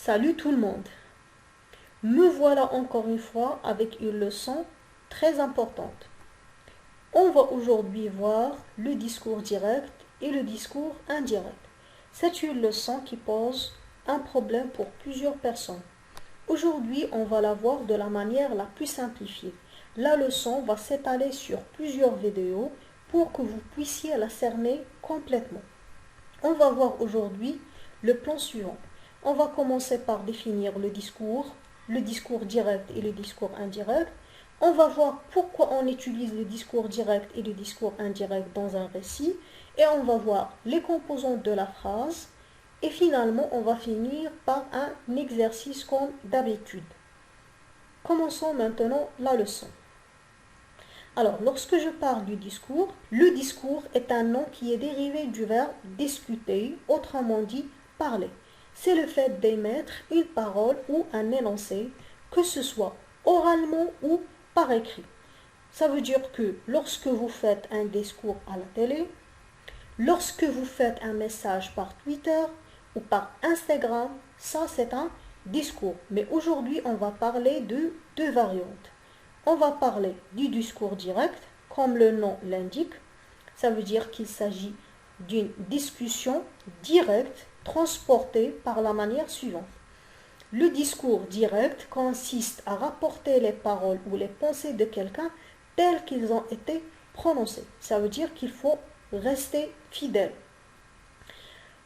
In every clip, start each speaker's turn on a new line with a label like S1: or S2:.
S1: Salut tout le monde. Me voilà encore une fois avec une leçon très importante. On va aujourd'hui voir le discours direct et le discours indirect. C'est une leçon qui pose un problème pour plusieurs personnes. Aujourd'hui, on va la voir de la manière la plus simplifiée. La leçon va s'étaler sur plusieurs vidéos pour que vous puissiez la cerner complètement. On va voir aujourd'hui le plan suivant. On va commencer par définir le discours direct et le discours indirect. On va voir pourquoi on utilise le discours direct et le discours indirect dans un récit. Et on va voir les composantes de la phrase. Et finalement, on va finir par un exercice comme d'habitude. Commençons maintenant la leçon. Alors, lorsque je parle du discours, le discours est un nom qui est dérivé du verbe discuter, autrement dit parler. C'est le fait d'émettre une parole ou un énoncé, que ce soit oralement ou par écrit. Ça veut dire que lorsque vous faites un discours à la télé, lorsque vous faites un message par Twitter ou par Instagram, ça c'est un discours. Mais aujourd'hui, on va parler de deux variantes. On va parler du discours direct, comme le nom l'indique. Ça veut dire qu'il s'agit d'une discussion directe transportée par la manière suivante. Le discours direct consiste à rapporter les paroles ou les pensées de quelqu'un telles qu'ils ont été prononcées. Ça veut dire qu'il faut rester fidèle.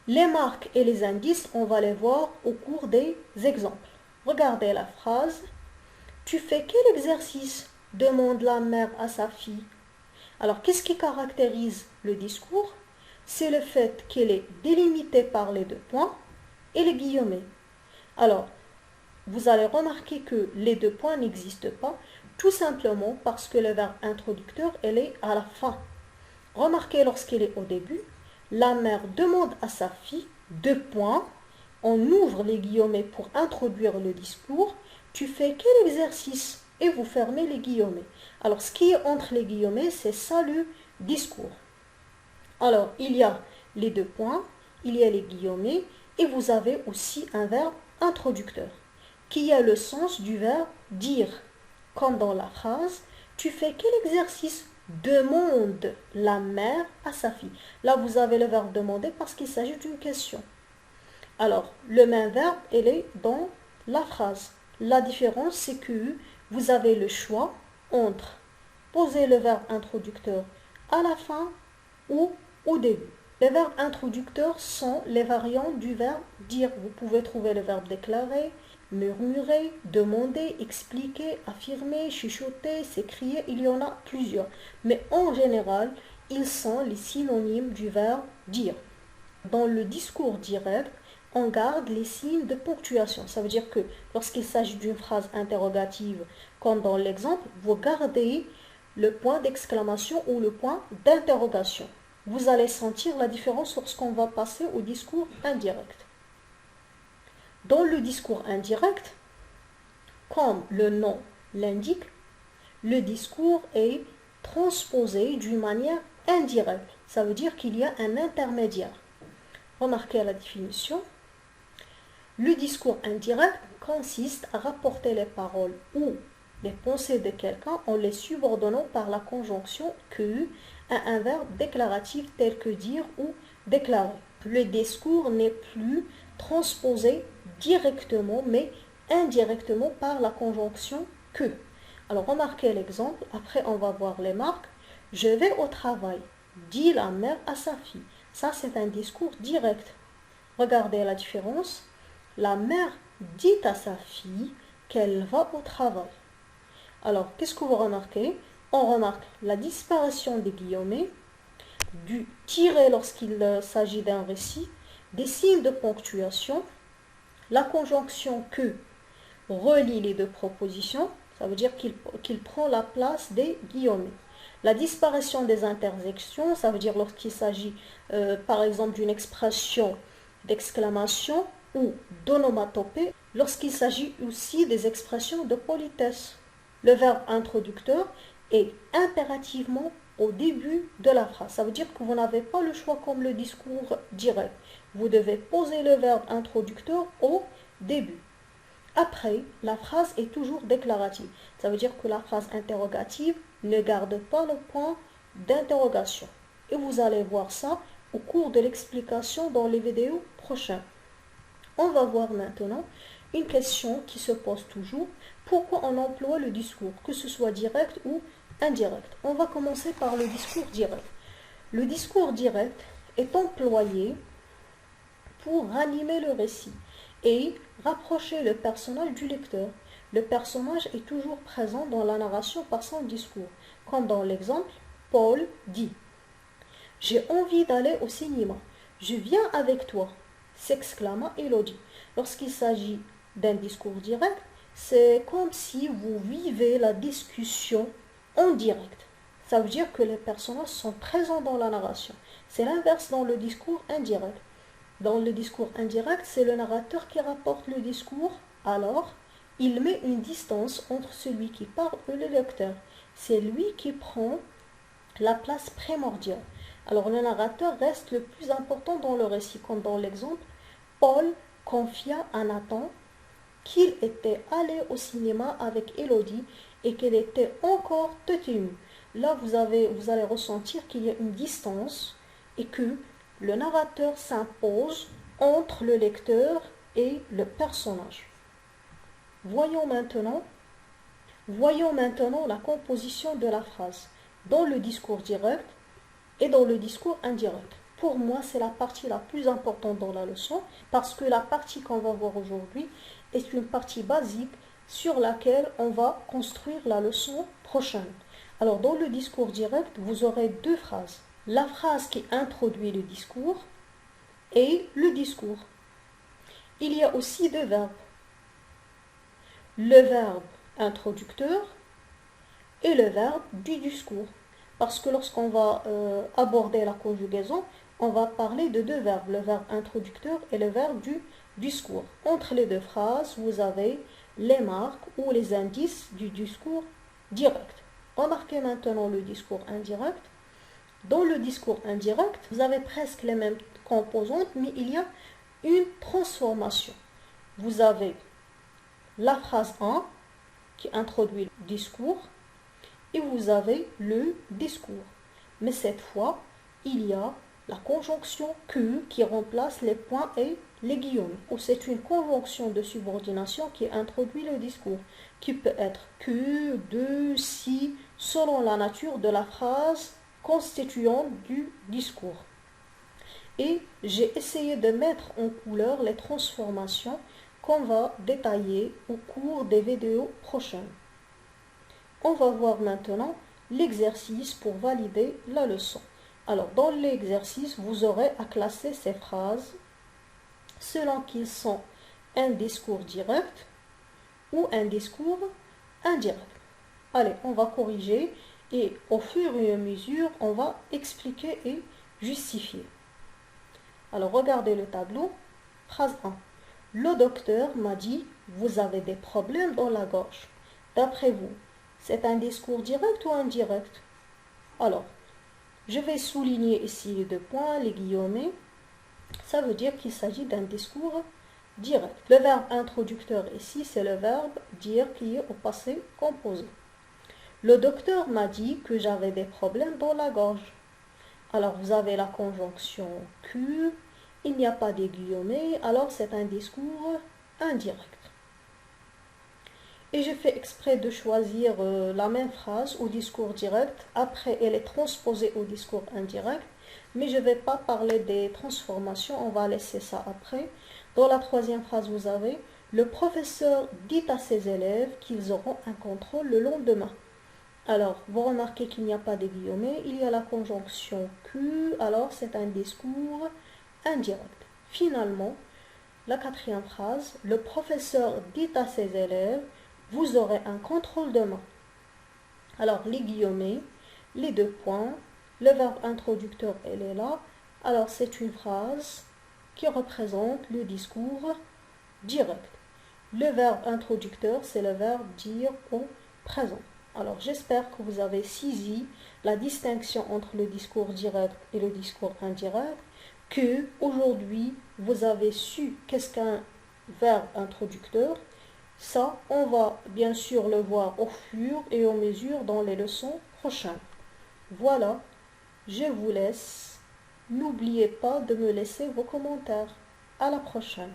S1: Les marques et les indices, on va les voir au cours des exemples. Regardez la phrase. Tu fais quel exercice? Demande la mère à sa fille. Alors, qu'est-ce qui caractérise le discours? C'est le fait qu'il est délimité par les deux points et les guillemets. Alors, vous allez remarquer que les deux points n'existent pas, tout simplement parce que le verbe introducteur, elle est à la fin. Remarquez lorsqu'il est au début, la mère demande à sa fille, deux points, on ouvre les guillemets pour introduire le discours. Tu fais quel exercice? Et vous fermez les guillemets. Alors, ce qui est entre les guillemets, c'est ça le discours. Alors, il y a les deux points, il y a les guillemets, et vous avez aussi un verbe introducteur, qui a le sens du verbe dire. Comme dans la phrase, tu fais quel exercice? Demande la mère à sa fille. Là, vous avez le verbe demander parce qu'il s'agit d'une question. Alors, le même verbe, il est dans la phrase. La différence, c'est que vous avez le choix entre poser le verbe introducteur à la fin ou au début. Les verbes introducteurs sont les variantes du verbe dire. Vous pouvez trouver le verbe déclarer, murmurer, demander, expliquer, affirmer, chuchoter, s'écrier. Il y en a plusieurs. Mais en général, ils sont les synonymes du verbe dire. Dans le discours direct, on garde les signes de ponctuation. Ça veut dire que lorsqu'il s'agit d'une phrase interrogative, comme dans l'exemple, vous gardez le point d'exclamation ou le point d'interrogation. Vous allez sentir la différence lorsqu'on va passer au discours indirect. Dans le discours indirect, comme le nom l'indique, le discours est transposé d'une manière indirecte. Ça veut dire qu'il y a un intermédiaire. Remarquez la définition. Le discours indirect consiste à rapporter les paroles ou les pensées de quelqu'un en les subordonnant par la conjonction que à un verbe déclaratif tel que dire ou déclarer. Le discours n'est plus transposé directement mais indirectement par la conjonction que. Alors remarquez l'exemple, après on va voir les marques. Je vais au travail, dit la mère à sa fille. Ça c'est un discours direct. Regardez la différence. La mère dit à sa fille qu'elle va au travail. Alors, qu'est-ce que vous remarquez? On remarque la disparition des guillemets, du tiret lorsqu'il s'agit d'un récit, des signes de ponctuation, la conjonction que relie les deux propositions, ça veut dire qu'il prend la place des guillemets. La disparition des intersections, ça veut dire lorsqu'il s'agit par exemple d'une expression d'exclamation ou d'onomatopée, lorsqu'il s'agit aussi des expressions de politesse. Le verbe introducteur est impérativement au début de la phrase. Ça veut dire que vous n'avez pas le choix comme le discours direct. Vous devez poser le verbe introducteur au début. Après, la phrase est toujours déclarative. Ça veut dire que la phrase interrogative ne garde pas le point d'interrogation. Et vous allez voir ça au cours de l'explication dans les vidéos prochaines. On va voir maintenant une question qui se pose toujours. Pourquoi on emploie le discours, que ce soit direct ou indirect? On va commencer par le discours direct. Le discours direct est employé pour ranimer le récit et rapprocher le personnage du lecteur. Le personnage est toujours présent dans la narration par son discours, comme dans l'exemple, Paul dit « J'ai envie d'aller au cinéma. Je viens avec toi », s'exclama Élodie. Lorsqu'il s'agit d'un discours direct, c'est comme si vous vivez la discussion en direct. Ça veut dire que les personnages sont présents dans la narration. C'est l'inverse dans le discours indirect. Dans le discours indirect, c'est le narrateur qui rapporte le discours, alors il met une distance entre celui qui parle et le lecteur. C'est lui qui prend la place primordiale. Alors le narrateur reste le plus important dans le récit, comme dans l'exemple, Paul confia à Nathan qu'il était allé au cinéma avec Élodie et qu'elle était encore émue. Là, vous allez ressentir qu'il y a une distance et que le narrateur s'impose entre le lecteur et le personnage. Voyons maintenant la composition de la phrase dans le discours direct et dans le discours indirect. Pour moi, c'est la partie la plus importante dans la leçon parce que la partie qu'on va voir aujourd'hui est une partie basique sur laquelle on va construire la leçon prochaine. Alors, dans le discours direct, vous aurez deux phrases. La phrase qui introduit le discours et le discours. Il y a aussi deux verbes. Le verbe introducteur et le verbe du discours. Parce que lorsqu'on va aborder la conjugaison, on va parler de deux verbes, le verbe introducteur et le verbe du discours. Entre les deux phrases, vous avez les marques ou les indices du discours direct. Remarquez maintenant le discours indirect. Dans le discours indirect, vous avez presque les mêmes composantes, mais il y a une transformation. Vous avez la phrase 1 qui introduit le discours et vous avez le discours. Mais cette fois, il y a la conjonction que qui remplace les points et les guillemets. Ou c'est une conjonction de subordination qui introduit le discours, qui peut être que, de, si, selon la nature de la phrase constituante du discours. Et j'ai essayé de mettre en couleur les transformations qu'on va détailler au cours des vidéos prochaines. On va voir maintenant l'exercice pour valider la leçon. Alors, dans l'exercice, vous aurez à classer ces phrases selon qu'ils sont un discours direct ou un discours indirect. Allez, on va corriger et au fur et à mesure, on va expliquer et justifier. Alors, regardez le tableau. Phrase 1. Le docteur m'a dit, vous avez des problèmes dans la gorge. D'après vous, c'est un discours direct ou indirect? Alors, je vais souligner ici les deux points, les guillemets. Ça veut dire qu'il s'agit d'un discours direct. Le verbe introducteur ici, c'est le verbe dire qui est au passé composé. Le docteur m'a dit que j'avais des problèmes dans la gorge. Alors, vous avez la conjonction que, il n'y a pas de guillemets, alors c'est un discours indirect. Et je fais exprès de choisir la même phrase au discours direct. Après, elle est transposée au discours indirect. Mais je ne vais pas parler des transformations, on va laisser ça après. Dans la troisième phrase, vous avez « Le professeur dit à ses élèves qu'ils auront un contrôle le lendemain ». Alors, vous remarquez qu'il n'y a pas de guillemets, il y a la conjonction « que », alors c'est un discours indirect. Finalement, la quatrième phrase « Le professeur dit à ses élèves « Vous aurez un contrôle demain ». Alors, les guillemets, les deux points, le verbe introducteur, elle est là. Alors, c'est une phrase qui représente le discours direct. Le verbe introducteur, c'est le verbe dire au présent. Alors, j'espère que vous avez saisi la distinction entre le discours direct et le discours indirect, que aujourd'hui, vous avez su qu'est-ce qu'un verbe introducteur. Ça, on va bien sûr le voir au fur et à mesure dans les leçons prochaines. Voilà, je vous laisse. N'oubliez pas de me laisser vos commentaires. À la prochaine.